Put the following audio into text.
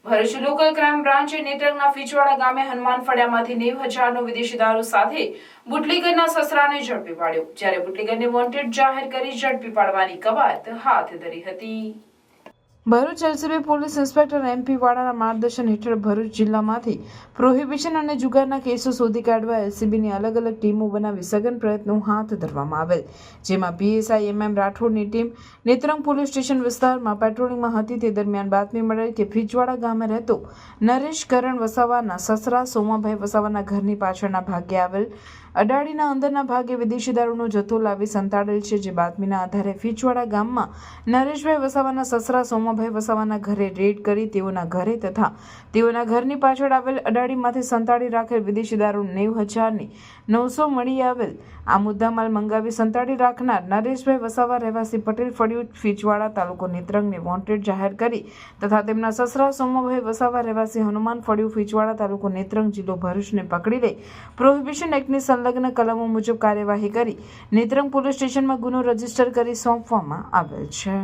Bharuch local crime બ્રાન્ચે નેત્રંગના ફીચવાડા ગામે હનુમાન ફળિયામાંથી 90,000નો વિદેશી દારૂ સાથે બુટલેગરના સસરાને ઝડપી પાડ્યો, જ્યારે બુટલેગરને વોન્ટેડ જાહેર કરી ઝડપી પાડવાની કવાયત હાથ ધરી હતી। Bharuch LCB police inspector MP વાળાના માર્ગદર્શન હેઠળ ભરૂચ જિલ્લામાંથી પ્રોહિબિશન અને જુગારના કેસો શોધી કાઢવા એલસીબીની અલગ અલગ ટીમો બનાવી સઘન પ્રયત્નો હાથ ધરવામાં આવેલ, જેમાં પીએસઆઈ એમએમ રાઠોડની ટીમ નેત્રંગ પોલીસ સ્ટેશન વિસ્તારમાં પેટ્રોલિંગમાં હતી। તે દરમિયાન બાતમી મળેલ કે ફીચવાડા ગામે રહેતો નરેશ કરણ વસાવાના સસરા સોમાભાઈ વસાવાના ઘરની પાછળના ભાગે આવેલ અડાડીના અંદરના ભાગે વિદેશી દારૂનો જથ્થો લાવી સંતાડેલ છે, જે બાતમીના આધારે ફીચવાડા ગામમાં નરેશભાઈ વસાવાના સસરા સોમાભાઈ વસાવાના ઘરે રેડ કરી તેઓના ઘરે તથા તેઓના ઘરની પાછળ આવેલ અડાડીમાંથી સંતાડી રાખેલ વિદેશી દારૂ 90,900 મળી આવેલ। આ મુદ્દામાલ મંગાવી સંતાડી રાખનાર નરેશભાઈ વસાવા રહેવાસી પટેલ ફળિયું ફીચવાડા તાલુકો નેત્રંગને વોન્ટેડ જાહેર કરી તથા તેમના સસરા સોમાભાઈ વસાવા રહેવાસી હનુમાન ફળિયું ફીચવાડા તાલુકો નેત્રંગ જિલ્લો ભરૂચને પકડી લઈ પ્રોહિબિશન એક્ટની સંલગ્ન કલમો મુજબ કાર્યવાહી કરી નેત્રંગ પોલીસ સ્ટેશનમાં ગુનો રજીસ્ટર કરી સોંપવામાં આવેલ છે।